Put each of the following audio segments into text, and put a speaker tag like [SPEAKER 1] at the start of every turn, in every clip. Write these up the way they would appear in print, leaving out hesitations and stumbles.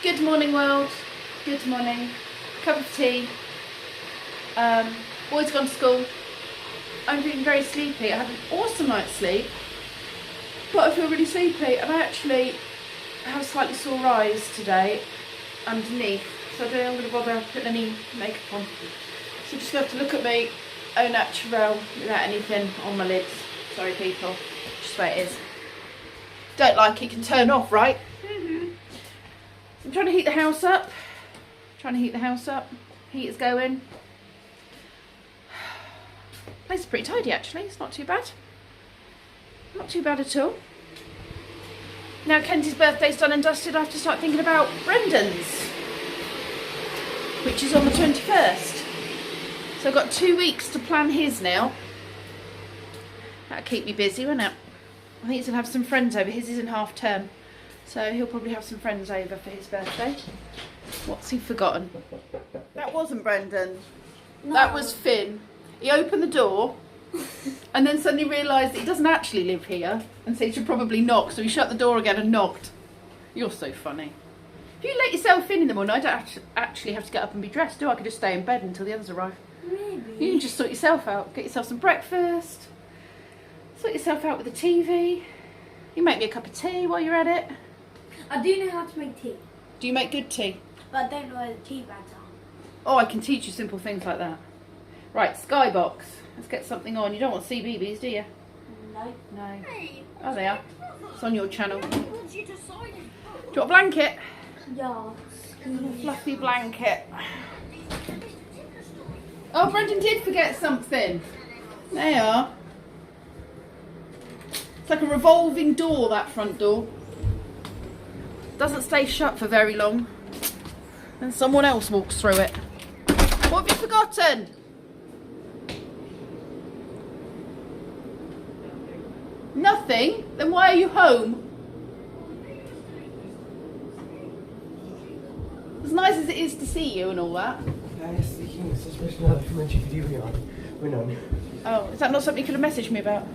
[SPEAKER 1] Good morning, world. Good morning. Cup of tea. Boys gone to school. I'm feeling very sleepy. I had an awesome night's sleep, but I feel really sleepy, and I actually have slightly sore eyes today underneath, so I don't think I'm going to bother putting any makeup on. So just have to look at me au naturel without anything on my lids. Sorry, people. Just the way it is. Don't like it, can turn off, right? I'm trying to heat the house up. Heater's going. Place is pretty tidy actually. It's not too bad. Not too bad at all. Now Kenzie's birthday's done and dusted, I have to start thinking about Brendan's, which is on the 21st. So I've got 2 weeks to plan his now. That'll keep me busy, won't it? I think he's going to have some friends over. His is in half term, so he'll probably have some friends over for his birthday. What's he forgotten? That wasn't Brendan. No. That was Finn. He opened the door and then suddenly realised that he doesn't actually live here and so he should probably knock, so he shut the door again and knocked. You're so funny. If you let yourself in the morning, I don't actually have to get up and be dressed, do I? I could just stay in bed until the others arrive. Maybe. You can just sort yourself out. Get yourself some breakfast. Sort yourself out with the TV. You make me a cup of tea while you're at it.
[SPEAKER 2] I do know how to make tea.
[SPEAKER 1] Do you make good tea?
[SPEAKER 2] But I don't know where the tea bags are.
[SPEAKER 1] Oh, I can teach you simple things like that. Right, Skybox. Let's get something on. You don't want CBeebies, do you?
[SPEAKER 2] No.
[SPEAKER 1] No.
[SPEAKER 2] Hey,
[SPEAKER 1] Oh, they are. It's on your channel. Do
[SPEAKER 2] once you decide.
[SPEAKER 1] you want a blanket?
[SPEAKER 2] Yeah.
[SPEAKER 1] A little fluffy blanket. Oh, Brendan did forget something. There you are. It's like a revolving door, that front door. Doesn't stay shut for very long. Then someone else walks through it. What have you forgotten? Nothing? Then why are you home? As nice as it is to see you and all that. Oh, is that not something you could have messaged me about?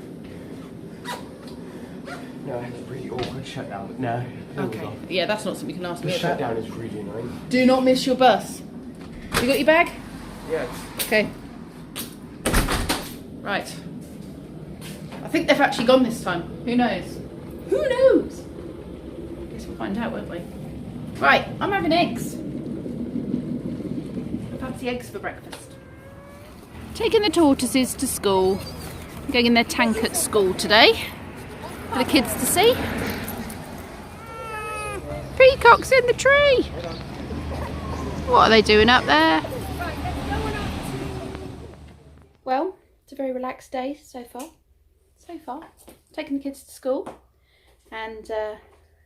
[SPEAKER 3] No, it's a really awkward shutdown. No.
[SPEAKER 1] Okay. Yeah, that's not something you can ask me
[SPEAKER 3] The
[SPEAKER 1] about.
[SPEAKER 3] shutdown is really annoying.
[SPEAKER 1] Do not miss your bus. You got your bag?
[SPEAKER 3] Yes.
[SPEAKER 1] Okay. Right. I think they've actually gone this time. Who knows? Who knows? Guess we'll find out, won't we? Right, I'm having eggs. Fancy eggs for breakfast. Taking the tortoises to school. Going in their tank at school today for the kids to see. Peacocks in the tree. What are they doing up there? Well, it's a very relaxed day so far. Taking the kids to school, and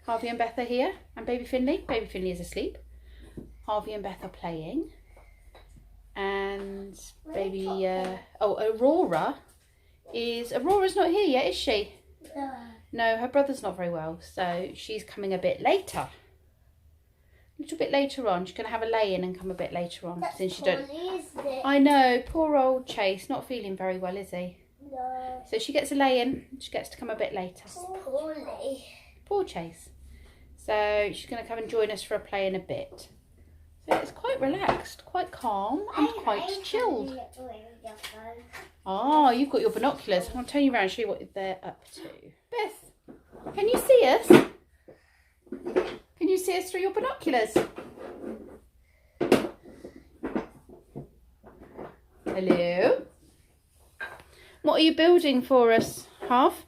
[SPEAKER 1] Harvey and Beth are here, and baby Finley. Baby Finley is asleep. Harvey and Beth are playing, and baby Aurora's not here yet, is she? No, her brother's not very well, so she's coming a bit later. A little bit later on. She's going to have a lay-in and come a bit later on.
[SPEAKER 2] That's
[SPEAKER 1] since you
[SPEAKER 2] poorly,
[SPEAKER 1] don't.
[SPEAKER 2] isn't it?
[SPEAKER 1] I know, poor old Chase, not feeling very well, is he?
[SPEAKER 2] No.
[SPEAKER 1] So she gets a lay-in. She gets to come a bit later.
[SPEAKER 2] Poorly.
[SPEAKER 1] Poor Chase. So she's going to come and join us for a play in a bit. So it's quite relaxed, quite calm, and quite chilled. Oh, you've got your binoculars. I'll turn you around and show you what they're up to. Beth, can you see us? Can you see us through your binoculars? Hello? What are you building for us, Harv?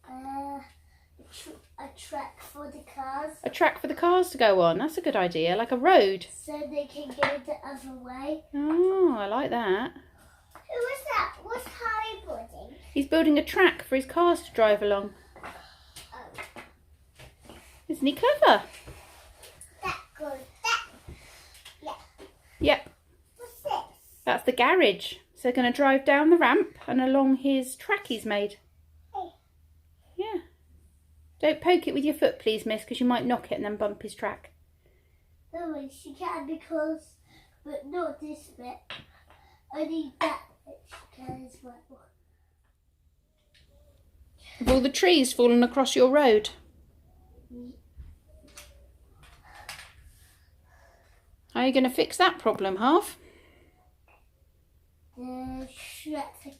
[SPEAKER 2] A track for the cars.
[SPEAKER 1] A track for the cars to go on. That's a good idea, like a road.
[SPEAKER 2] So they can go the other way.
[SPEAKER 1] Oh, I like that.
[SPEAKER 2] Who was that? What's Harry building?
[SPEAKER 1] He's building a track for his cars to drive along.
[SPEAKER 2] Oh.
[SPEAKER 1] Isn't he clever?
[SPEAKER 2] That goes that. Yeah.
[SPEAKER 1] Yep.
[SPEAKER 2] What's this?
[SPEAKER 1] That's the garage. So they're going to drive down the ramp and along his track he's made.
[SPEAKER 2] Hey.
[SPEAKER 1] Yeah. Don't poke it with your foot, please, miss, because you might knock it and then bump his track.
[SPEAKER 2] No, she can because, but not this bit. Only that bit she can as well.
[SPEAKER 1] Have all the trees fallen across your road? How are you going to fix that problem, Half?
[SPEAKER 2] The Shrek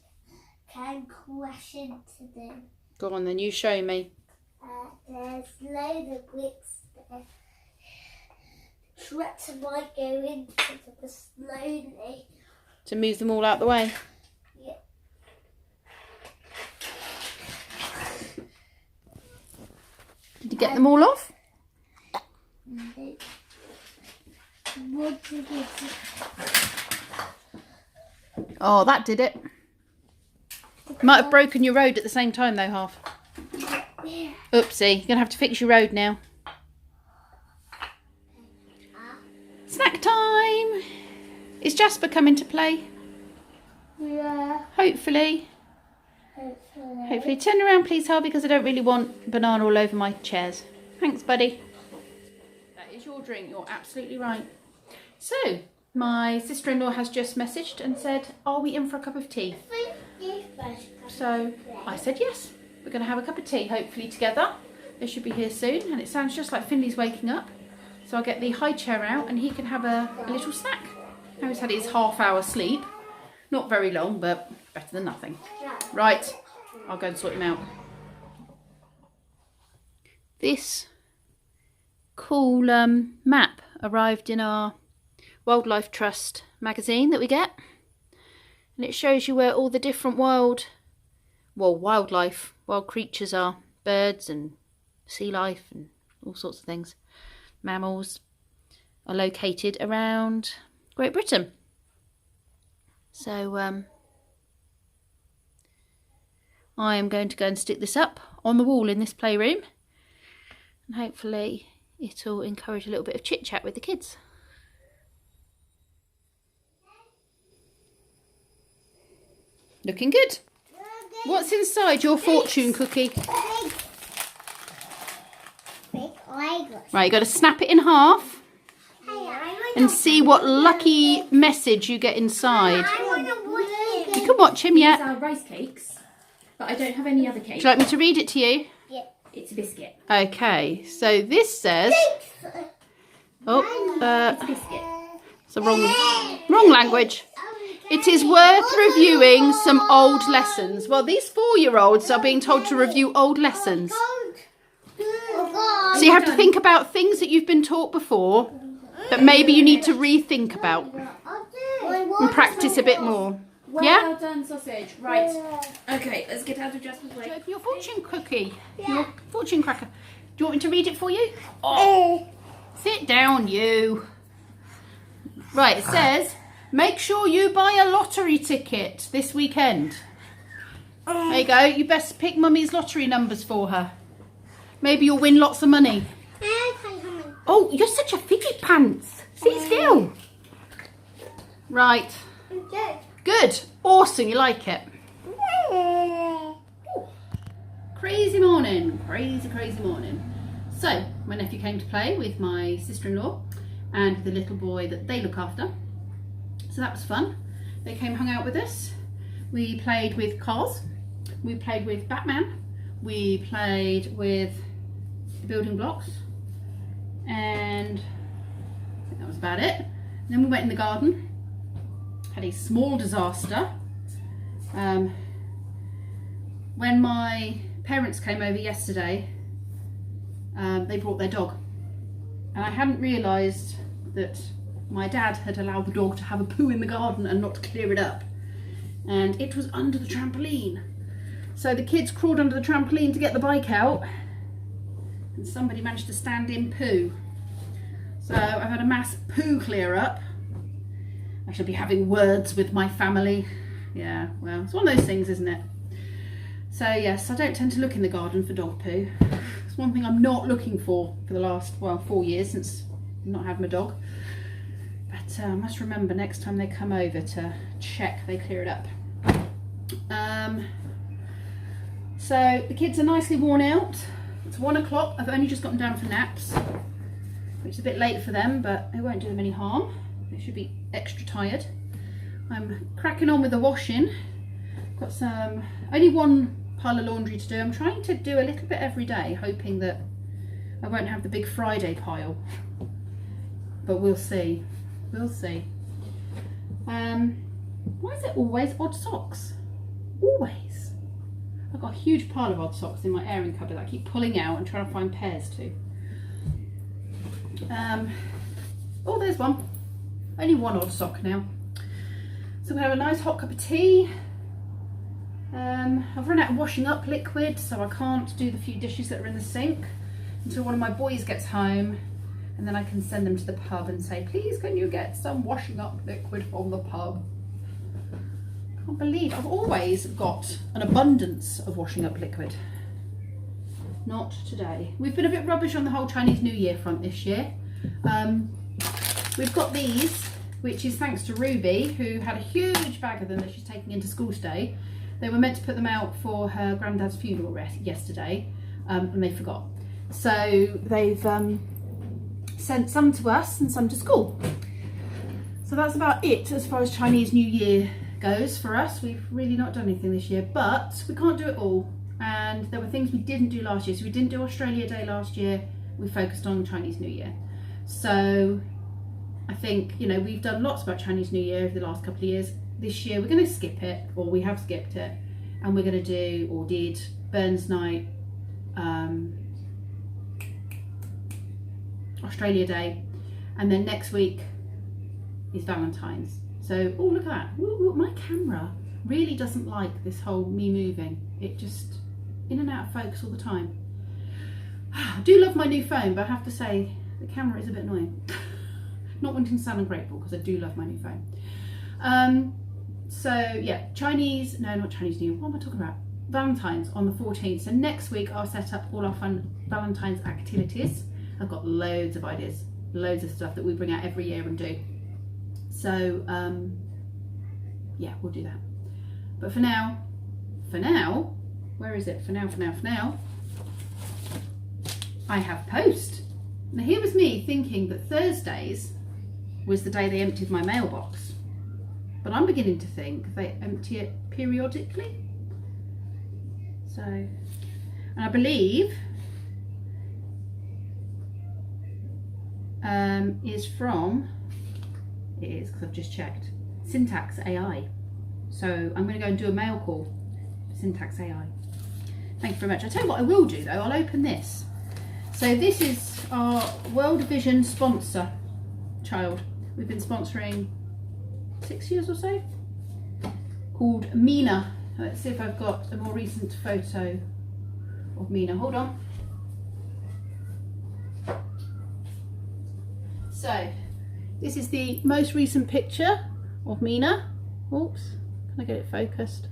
[SPEAKER 2] can crash into them.
[SPEAKER 1] Go on then, you show me.
[SPEAKER 2] There's loads of bricks there. Shrek might go into them slowly.
[SPEAKER 1] To move them all out the way.
[SPEAKER 2] Yeah.
[SPEAKER 1] Did you get them all off?
[SPEAKER 2] What did it do?
[SPEAKER 1] Oh, that did it. Might have broken your road at the same time though, Half.
[SPEAKER 2] Yeah.
[SPEAKER 1] Oopsie, you're going to have to fix your road now. Snack time! Is Jasper coming to play?
[SPEAKER 2] Yeah.
[SPEAKER 1] Hopefully. Hopefully. Turn around please, Harvey, because I don't really want banana all over my chairs. Thanks, buddy. That is your drink. You're absolutely right. So, my sister-in-law has just messaged and said, are we in for a cup of tea? So, I said yes. We're going to have a cup of tea, hopefully together. They should be here soon. And it sounds just like Finley's waking up. So I'll get the high chair out and he can have a little snack. Now he's had his half-hour sleep. Not very long, but better than nothing. Right, I'll go and sort him out. This cool map arrived in our Wildlife Trust magazine that we get. And it shows you where all the different wild creatures are. Birds and sea life and all sorts of things. Mammals are located around Great Britain. So I am going to go and stick this up on the wall in this playroom, and hopefully it'll encourage a little bit of chit chat with the kids. Looking good. What's inside your fortune cookie? Right, you got to snap it in half and see what lucky message you get inside. You can watch him, yeah.
[SPEAKER 4] These are rice cakes, but I don't have any other cakes.
[SPEAKER 1] Would you like me to read it to you?
[SPEAKER 2] Yeah.
[SPEAKER 4] It's a biscuit.
[SPEAKER 1] Okay, so this says... Oh,
[SPEAKER 4] It's a biscuit.
[SPEAKER 1] it's the wrong language. It is worth reviewing some old lessons. Well, these 4-year-olds are being told to review old lessons. So you have to think about things that you've been taught before that maybe you need to rethink about and practice a bit more. Yeah?
[SPEAKER 4] Well done, sausage. Right. Okay, let's get out of Jasper's way.
[SPEAKER 1] Open your fortune cookie, your fortune cracker. Do you want me to read it for you? Oh, sit down, you. Right, it says, make sure you buy a lottery ticket this weekend. There you go. You best pick Mummy's lottery numbers for her. Maybe you'll win lots of money. Oh, you're such a fidget pants. Sit still. Right. Good. Awesome. You like it. Crazy morning. Crazy morning. So, my nephew came to play with my sister-in-law and the little boy that they look after. So that was fun. They came hung out with us. We played with cars. We played with Batman. We played with the building blocks. And I think that was about it. And then we went in the garden. Had a small disaster. When my parents came over yesterday, they brought their dog. And I hadn't realised that my dad had allowed the dog to have a poo in the garden and not clear it up. And it was under the trampoline. So the kids crawled under the trampoline to get the bike out. And somebody managed to stand in poo. So I've had a mass poo clear up. I shall be having words with my family. Yeah, well, it's one of those things, isn't it? So yes, I don't tend to look in the garden for dog poo. It's one thing I'm not looking for the last, 4 years since I've not had my dog. But I must remember next time they come over to check they clear it up. So the kids are nicely worn out. It's 1 o'clock. I've only just gotten down for naps, which is a bit late for them, but it won't do them any harm. They should be extra tired. I'm cracking on with the washing. Got only one pile of laundry to do. I'm trying to do a little bit every day, hoping that I won't have the big Friday pile, but we'll see. We'll see. Why is it always odd socks? Always. I've got a huge pile of odd socks in my airing cupboard that I keep pulling out and trying to find pairs to. Oh, there's one. Only one odd sock now. So we have a nice hot cup of tea. I've run out of washing up liquid, so I can't do the few dishes that are in the sink until one of my boys gets home, and then I can send them to the pub and say, please can you get some washing up liquid from the pub. Can't believe I've always got an abundance of washing up liquid. Not today. We've been a bit rubbish on the whole Chinese New Year front this year. We've got these, which is thanks to Ruby, who had a huge bag of them that she's taking into school today. They were meant to put them out for her granddad's funeral yesterday, and they forgot. So they've sent some to us and some to school. So that's about it as far as Chinese New Year goes for us. We've really not done anything this year, but we can't do it all. And there were things we didn't do last year. So we didn't do Australia Day last year. We focused on Chinese New Year. So I think, you know, we've done lots about Chinese New Year over the last couple of years. This year we're going to skip it, or we have skipped it, and we're going to do, or did, Burns Night, Australia Day, and then next week is Valentine's. So, oh, look at that. Ooh, my camera really doesn't like this whole me moving. It just in and out of focus all the time. I do love my new phone, but I have to say the camera is a bit annoying. Not wanting to sound ungrateful, because I do love my new phone. So yeah, not Chinese New Year, what am I talking about? Valentine's on the 14th. So next week I'll set up all our fun Valentine's activities. I've got loads of ideas, loads of stuff that we bring out every year and do. So yeah, we'll do that. But for now, where is it? For now, I have post. Now here was me thinking that Thursdays was the day they emptied my mailbox. But I'm beginning to think they empty it periodically. So, and I believe it is, because I've just checked, Syntax AI. So I'm going to go and do a mail call for Syntax AI. Thank you very much. I'll tell you what I will do though, I'll open this. So this is our World Vision sponsor, Child. We've been sponsoring 6 years or so, called Mina. Let's see if I've got a more recent photo of Mina. Hold on. So this is the most recent picture of Mina. Oops, can I get it focused?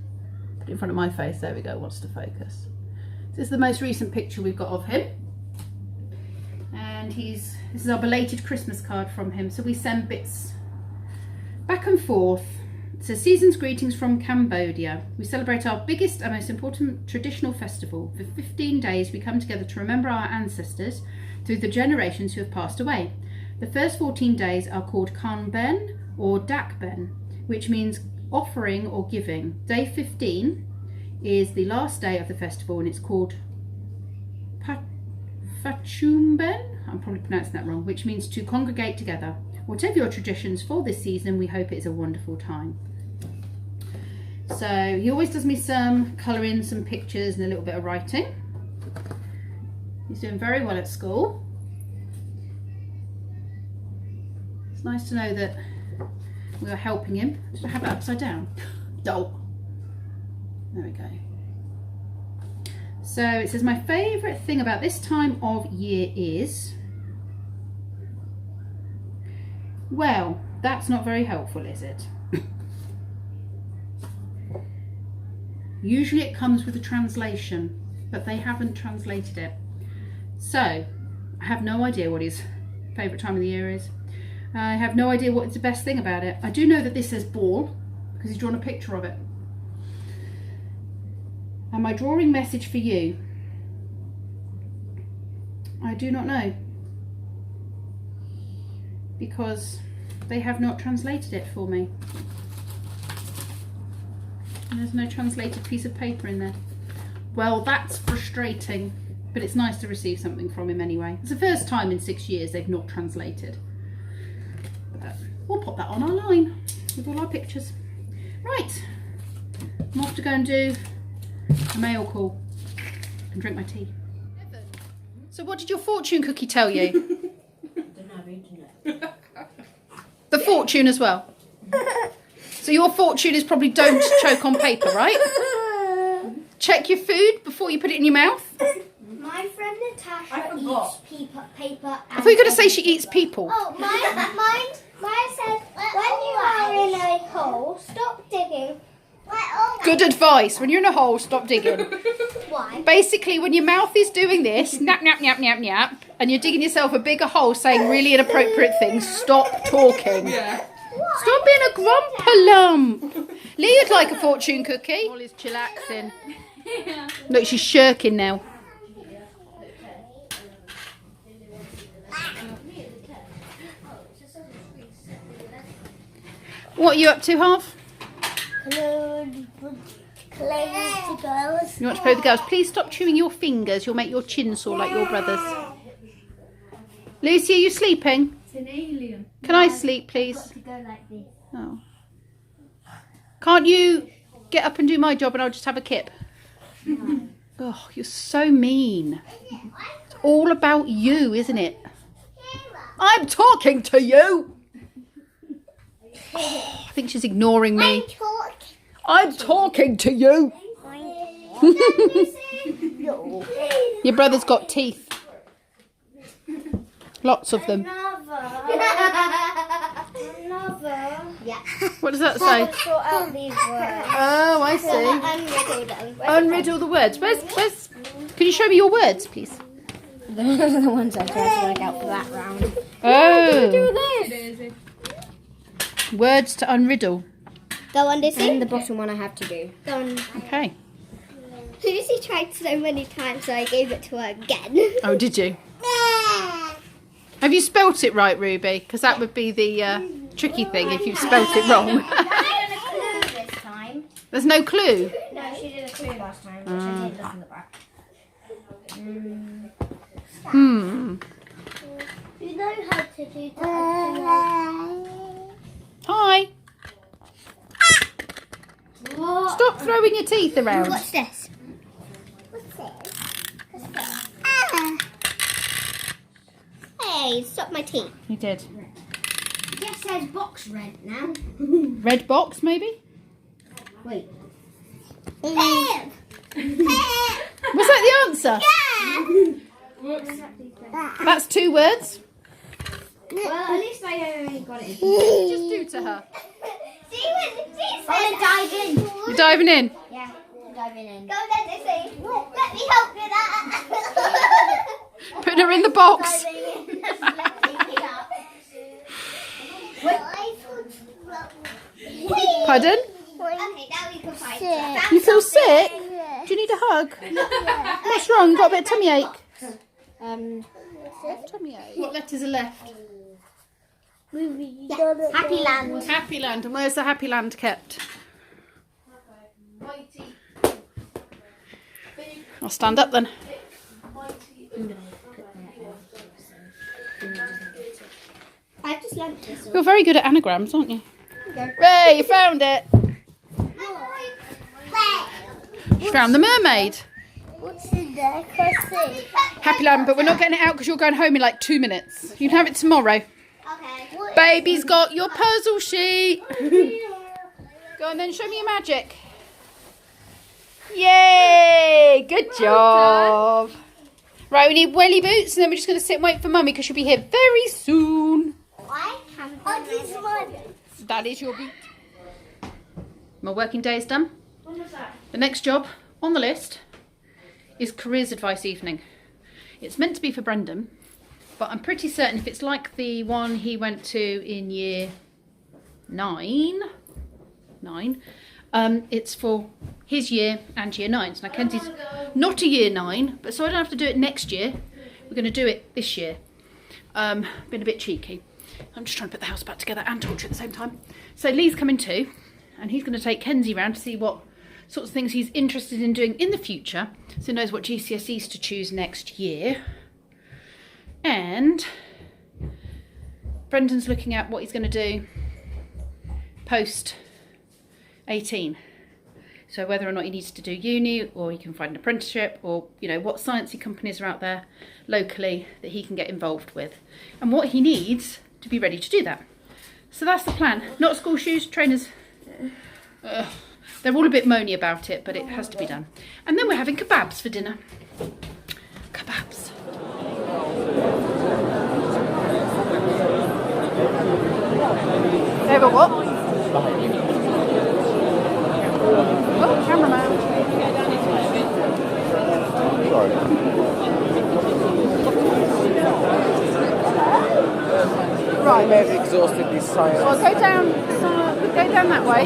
[SPEAKER 1] Put it in front of my face. There we go, wants to focus. This is the most recent picture we've got of him. And this is our belated Christmas card from him. So we send bits back and forth. It says, season's greetings from Cambodia. We celebrate our biggest and most important traditional festival. For 15 days we come together to remember our ancestors through the generations who have passed away. The first 14 days are called Kan Ben or Dak Ben, which means offering or giving. Day 15 is the last day of the festival and it's called Fachumben, I'm probably pronouncing that wrong, which means to congregate together. Whatever your traditions for this season, we hope it is a wonderful time. So he always does me some colouring, some pictures and a little bit of writing. He's doing very well at school. It's nice to know that we are helping him. Did I have it upside down? Dope. There we go. So it says, my favourite thing about this time of year is... Well, that's not very helpful, is it? Usually it comes with a translation, but they haven't translated it. So, I have no idea what his favourite time of the year is. I have no idea what is the best thing about it. I do know that this says ball, because he's drawn a picture of it. And my drawing message for you, I do not know, because they have not translated it for me. And there's no translated piece of paper in there. Well, that's frustrating, but it's nice to receive something from him anyway. It's the first time in 6 years they've not translated. But we'll pop that on our line with all our pictures. Right, I'm off to go and do a mail call and drink my tea. So what did your fortune cookie tell you?
[SPEAKER 4] Don't have internet.
[SPEAKER 1] The fortune as well. So your fortune is probably don't choke on paper, right? Check your food before you put it in your mouth.
[SPEAKER 2] My friend Natasha
[SPEAKER 4] I forgot.
[SPEAKER 2] eats paper.
[SPEAKER 1] I thought you were going to say she eats people.
[SPEAKER 2] Oh, mine says when you are in a hole, stop digging.
[SPEAKER 1] Good advice. When you're in a hole, stop digging.
[SPEAKER 2] Why?
[SPEAKER 1] Basically, when your mouth is doing this, nap, nap, nap, nap, nap, and you're digging yourself a bigger hole saying really inappropriate things, stop talking.
[SPEAKER 4] Yeah.
[SPEAKER 1] Stop being a grumpalump. Lee would like a fortune cookie. Molly's chillaxing. Look, she's shirking now. What are you up to, Half?
[SPEAKER 2] Playing with the girls.
[SPEAKER 1] You want to play with the girls? Please stop chewing your fingers. You'll make your chin sore like your brothers. Lucy, are you sleeping?
[SPEAKER 4] It's an alien.
[SPEAKER 1] Can I sleep, please?
[SPEAKER 2] To go like this.
[SPEAKER 1] Oh. Can't you get up and do my job and I'll just have a kip?
[SPEAKER 2] No.
[SPEAKER 1] Oh, you're so mean. It's all about you, isn't it? I'm talking to you. Oh, I think she's ignoring me. I'm talking to you. Your brother's got teeth. Lots of them.
[SPEAKER 2] Another. Yeah.
[SPEAKER 1] What does that say?
[SPEAKER 2] Sort out these words.
[SPEAKER 1] Oh, I see.
[SPEAKER 2] Unriddle them.
[SPEAKER 1] Unriddle the words. Where's? Can you show me your words, please?
[SPEAKER 2] The ones I tried to work out for that round.
[SPEAKER 1] Oh. Words to unriddle.
[SPEAKER 2] Go on, Lucy. And the bottom one I have to do. Go on.
[SPEAKER 1] Okay.
[SPEAKER 2] Lucy tried so many times, so I gave it to her again.
[SPEAKER 1] Oh, did you? Have you spelt it right, Ruby? Because that would be the tricky thing if you've spelt it wrong.
[SPEAKER 2] I did a clue this time.
[SPEAKER 1] There's no clue.
[SPEAKER 2] No, she did a clue last time, which I did look in the back. You know how to do that.
[SPEAKER 1] Hi. Stop throwing your teeth around.
[SPEAKER 2] What's this? What's this? Hey, stop my teeth.
[SPEAKER 1] You did.
[SPEAKER 2] It just says box rent now.
[SPEAKER 1] Red box, maybe?
[SPEAKER 2] Wait.
[SPEAKER 1] Was that the answer? That's 2 words.
[SPEAKER 2] Well, at least I only got it.
[SPEAKER 1] Just do to her.
[SPEAKER 2] I'm gonna dive in.
[SPEAKER 1] You're diving in.
[SPEAKER 2] Yeah, I'm diving in. Go then, Lucy. Let me help you that.
[SPEAKER 1] Putting her in the box.
[SPEAKER 2] Diving in. Let me up. Wait.
[SPEAKER 1] Pardon?
[SPEAKER 2] Okay, now we can fight.
[SPEAKER 1] You feel sick? Do you need a hug? What's wrong? Got a bit of tummy ache? Tummy ache. What letters are left?
[SPEAKER 2] Happy Land.
[SPEAKER 1] Happy Land. And where's the Happy Land kept? I'll stand up then.
[SPEAKER 2] I've just learnt this one.
[SPEAKER 1] You're very good at anagrams, aren't you? Ray, you found it. You found the mermaid.
[SPEAKER 2] What's in there? Can't see.
[SPEAKER 1] Happy Land, but we're not getting it out because you're going home in like 2 minutes. You can have it tomorrow.
[SPEAKER 2] Okay.
[SPEAKER 1] Baby's got your puzzle sheet. Go on then, show me your magic. Yay! Good job. Right, we need welly boots and then we're just going to sit and wait for Mummy because she'll be here very soon. That is your boot. My working day is done. The next job on the list is careers advice evening. It's meant to be for Brendan, but I'm pretty certain if it's like the one he went to in year 9, it's for his year and year 9s. Now Kenzie's not a year 9, but so I don't have to do it next year. We're going to do it this year. Been a bit cheeky. I'm just trying to put the house back together and torture at the same time. So Lee's coming too, and he's going to take Kenzie around to see what sorts of things he's interested in doing in the future, so he knows what GCSEs to choose next year. And Brendan's looking at what he's going to do post 18. So whether or not he needs to do uni, or he can find an apprenticeship, or, you know, what sciencey companies are out there locally that he can get involved with, and what he needs to be ready to do that. So that's the plan. Not school shoes, trainers. They're all a bit moany about it, but it has to be done. And then we're having kebabs for dinner. Kebabs. Over what? Oh, cameraman. Right.
[SPEAKER 3] may have exhausted this science.
[SPEAKER 1] Well, go down that way.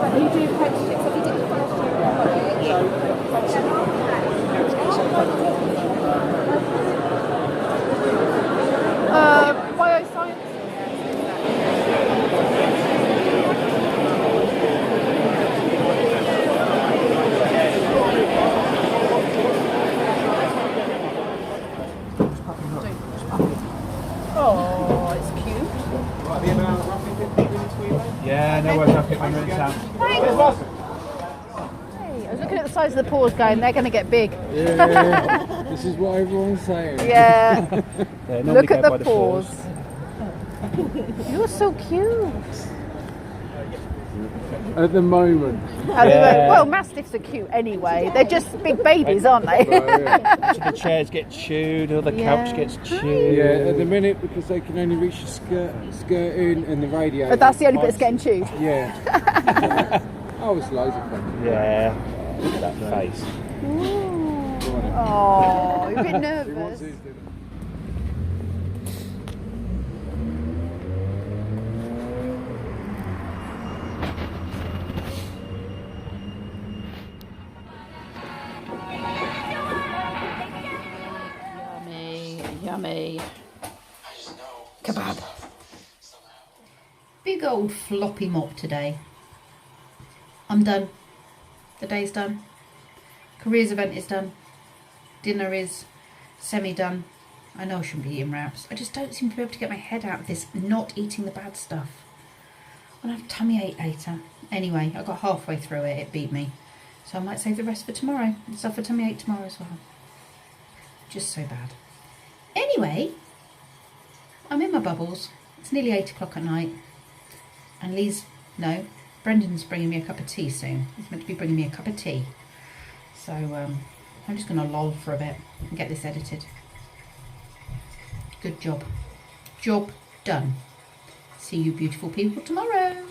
[SPEAKER 1] But you do apprenticeships. Have you did the first bioscience. Oh, it's cute.
[SPEAKER 3] Yeah, no worries, I'll pick my minutes out.
[SPEAKER 1] Thanks. Hey, I was looking at the size of the paws going, they're going to get big.
[SPEAKER 5] Yeah, this is what everyone's saying.
[SPEAKER 1] Yeah. Look at the paws.
[SPEAKER 3] paws.
[SPEAKER 1] You're so cute.
[SPEAKER 5] At the moment.
[SPEAKER 1] Well, mastiffs are cute anyway. They're just big babies, aren't they?
[SPEAKER 3] The chairs get chewed, or the couch gets chewed.
[SPEAKER 5] Yeah, at the minute, because they can only reach the skirting and the radiator.
[SPEAKER 1] But that's the only bit that's getting chewed.
[SPEAKER 5] Yeah. Oh, it's loads of fun.
[SPEAKER 3] Yeah. Look at that face.
[SPEAKER 1] Oh, you're a bit nervous. Yummy. Kebab. Big old floppy mop today. I'm done. The day's done. Careers event is done. Dinner is semi-done. I know I shouldn't be eating wraps. I just don't seem to be able to get my head out of this not eating the bad stuff. I'll have tummy ache later. Anyway, I got halfway through it. It beat me. So I might save the rest for tomorrow and suffer tummy ache tomorrow as well. Just so bad. Anyway, I'm in my bubbles. It's nearly 8 o'clock at night. And Brendan's bringing me a cup of tea soon. He's meant to be bringing me a cup of tea. So I'm just going to loll for a bit and get this edited. Good job. Job done. See you beautiful people tomorrow.